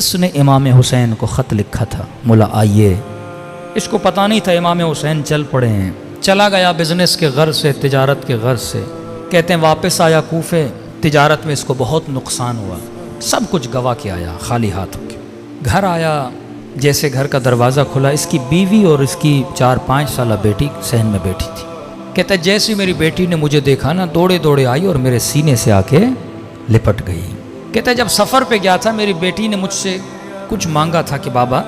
کس نے امام حسین کو خط لکھا تھا؟ مولا آئیے. اس کو پتہ نہیں تھا امام حسین چل پڑے ہیں. چلا گیا بزنس کے غرض سے، تجارت کے غرض سے. کہتے ہیں واپس آیا کوفے. تجارت میں اس کو بہت نقصان ہوا، سب کچھ گوا کے آیا خالی ہاتھ ہو کے. گھر آیا، جیسے گھر کا دروازہ کھلا، اس کی بیوی اور اس کی 4-5 سالہ بیٹی صحن میں بیٹھی تھی. کہتا ہے جیسی میری بیٹی نے مجھے دیکھا نا، دوڑے دوڑے آئی اور میرے سینے سے آ کے لپٹ گئی. کہتا ہے جب سفر پہ گیا تھا میری بیٹی نے مجھ سے کچھ مانگا تھا کہ بابا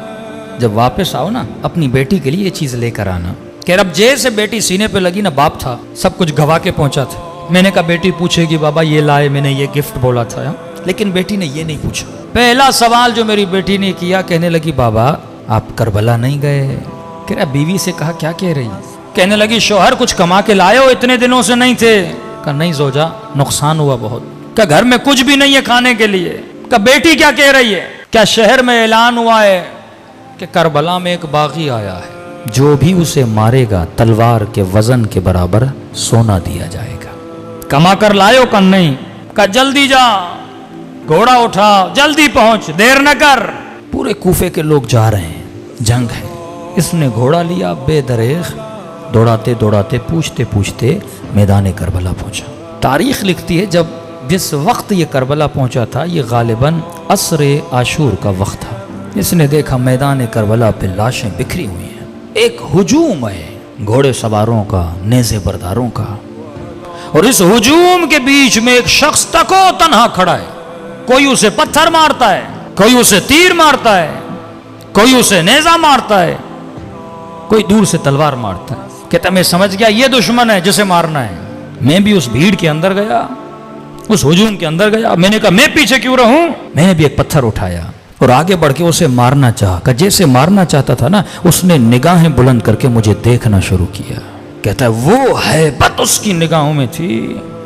جب واپس آؤ نا اپنی بیٹی کے لیے یہ چیز لے کر آنا. کہ اب جیسے بیٹی سینے پہ لگی نا، باپ تھا سب کچھ گوا کے پہنچا تھا. میں نے کہا بیٹی پوچھے گی بابا یہ لائے، میں نے یہ گفٹ بولا تھا، لیکن بیٹی نے یہ نہیں پوچھا. پہلا سوال جو میری بیٹی نے کیا، کہنے لگی بابا آپ کربلا نہیں گئے؟ کہ بیوی سے کہا کیا کہہ رہی؟ کہنے لگی شوہر کچھ کما کے لائے ہو، اتنے دنوں سے نہیں تھے. کہا نہیں زوجہ نقصان ہوا بہت. کہ گھر میں کچھ بھی نہیں ہے کھانے کے لیے. کہ بیٹی کیا کہہ رہی ہے؟ کیا شہر میں اعلان ہوا ہے کہ کربلا میں ایک باغی آیا ہے، جو بھی اسے مارے گا تلوار کے وزن کے برابر سونا دیا جائے گا. کما کر لائے ہو؟ کہ نہیں. کہ جلدی جا، گھوڑا اٹھا، جلدی پہنچ، دیر نہ کر. پورے کوفے کے لوگ جا رہے ہیں، جنگ ہے. اس نے گھوڑا لیا، بے دریغ دوڑاتے دوڑاتے پوچھتے پوچھتے میدان کربلا پہنچا. تاریخ لکھتی ہے جس وقت یہ کربلا پہنچا تھا یہ غالباً عصر عاشور کا وقت تھا. اس نے دیکھا میدان کربلا پہ لاشیں بکھری ہوئی ہیں. ایک ہجوم ہے گھوڑے سواروں کا، نیزے برداروں کا، اور اس ہجوم کے بیچ میں ایک شخص تکو تنہا کھڑا ہے. کوئی اسے پتھر مارتا ہے، کوئی اسے تیر مارتا ہے، کوئی اسے نیزہ مارتا ہے، کوئی دور سے تلوار مارتا ہے. کہتا میں سمجھ گیا یہ دشمن ہے جسے مارنا ہے. میں بھی اس بھیڑ کے اندر گیا، اس ہجوم کے اندر گیا. میں نے کہا میں پیچھے کیوں رہوں؟ میں نے بھی ایک پتھر اٹھایا اور آگے بڑھ کے اسے مارنا چاہا. کہ جیسے مارنا چاہتا تھا نا، اس نے نگاہیں بلند کر کے مجھے دیکھنا شروع کیا. کہتا ہے وہ ہیبت اس کی نگاہوں میں تھی،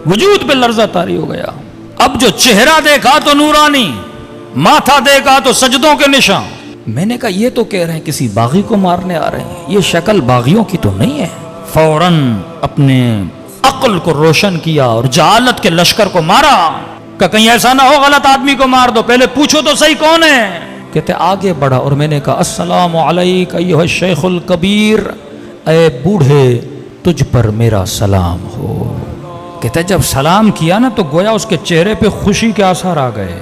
وجود پہ لرزہ طاری ہو گیا. اب جو چہرہ دیکھا تو نورانی، ماتھا دیکھا تو سجدوں کے نشان. میں نے کہا یہ تو کہہ رہے ہیں کسی باغی کو مارنے آ رہے ہیں، یہ شکل باغیوں کی تو نہیں ہے. فوراً اپنے عقل کو روشن کیا اور جہالت کے لشکر کو مارا. کہ کہیں ایسا نہ ہو غلط آدمی کو مار دو، پہلے پوچھو تو صحیح کون ہے. کہتے آگے بڑھا اور میں نے کہا السلام علیک ایھا الشیخ الکبیر، اے بوڑھے تجھ پر میرا سلام ہو. کہتے جب سلام کیا نا تو گویا اس کے چہرے پہ خوشی کے آثار آ گئے.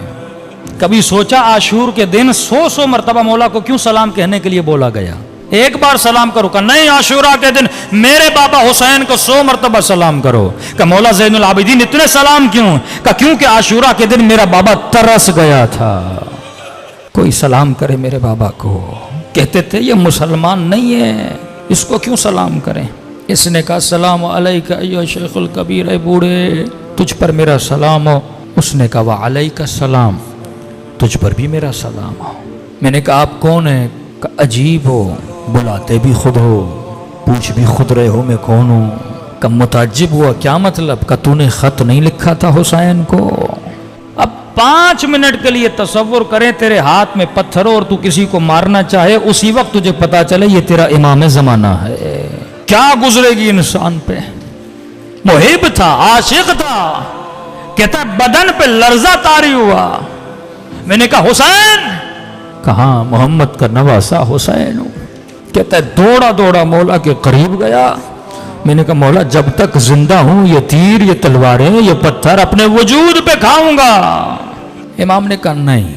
کبھی سوچا عاشور کے دن 100 مرتبہ مولا کو کیوں سلام کہنے کے لیے بولا گیا؟ ایک بار سلام کرو. کہ نہیں، عاشورہ کے دن میرے بابا حسین کو 100 مرتبہ سلام کرو. کہ مولا زین العابدین اتنے سلام کیوں؟ کہ کیونکہ عاشورہ کے دن میرا بابا ترس گیا تھا، کوئی سلام کرے میرے بابا کو. کہتے تھے یہ مسلمان نہیں ہے، اس کو کیوں سلام کریں؟ اس نے کہا السلام علیک ایھا الشیخ الکبیر، اے بوڑھے تجھ پر میرا سلام ہو. اس نے کہا وعلیک السلام، تجھ پر بھی میرا سلام ہو. میں نے کہا آپ کون ہیں؟ کہ عجیب ہو، بلاتے بھی خود ہو، پوچھ بھی خود رہے ہو میں کون ہوں. کہ متعجب ہوا کیا مطلب؟ کہ تو نے خط نہیں لکھا تھا حسین کو؟ اب 5 منٹ کے لیے تصور کریں تیرے ہاتھ میں پتھر اور تو کسی کو مارنا چاہے، اسی وقت تجھے پتا چلے یہ تیرا امام زمانہ ہے. کیا گزرے گی انسان پہ؟ محب تھا، عاشق تھا. کہتا بدن پہ لرزہ طاری ہوا. میں نے کہا حسین؟ کہاں محمد کا نواسا حسین ہوں. کہتا ہے دوڑا دوڑا مولا کے قریب گیا. میں نے کہا مولا جب تک زندہ ہوں یہ تیر، یہ تلواریں، یہ پتھر اپنے وجود پہ کھاؤں گا. امام نے کہا نہیں،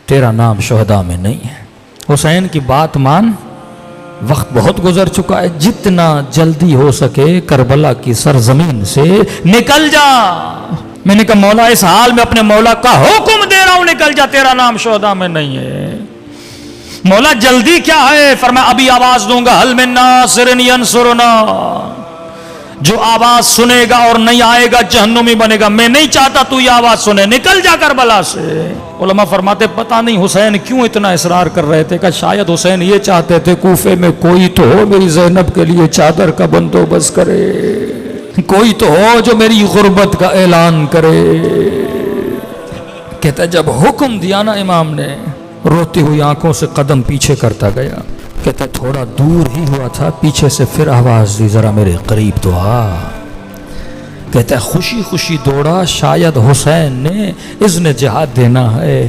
تیرا نام شہداء میں نہیں ہے. حسین کی بات مان، وقت بہت گزر چکا ہے، جتنا جلدی ہو سکے کربلا کی سرزمین سے نکل جا. میں نے کہا مولا اس حال میں اپنے مولا کا حکم دے رہا ہوں نکل جا، تیرا نام شہداء میں نہیں ہے. مولا جلدی کیا ہے؟ فرمایا ابھی آواز دوں گا ہل من ناصر ینصرنا. جو آواز سنے گا اور نہیں آئے گا جہنمی بنے گا. میں نہیں چاہتا تو یہ آواز سنے، نکل جا کربلا سے. علماء فرماتے پتہ نہیں حسین کیوں اتنا اصرار کر رہے تھے. کہ شاید حسین یہ چاہتے تھے کوفے میں کوئی تو ہو میری زینب کے لیے چادر کا بندوبست کرے، کوئی تو ہو جو میری غربت کا اعلان کرے. کہتا جب حکم دیا نا امام نے، روتی ہوئی آنکھوں سے قدم پیچھے کرتا گیا. کہتا تھوڑا دور ہی ہوا تھا، پیچھے سے پھر آواز دی ذرا میرے قریب تو آ. کہتا ہے خوشی خوشی دوڑا، شاید حسین نے اذن جہاد دینا ہے.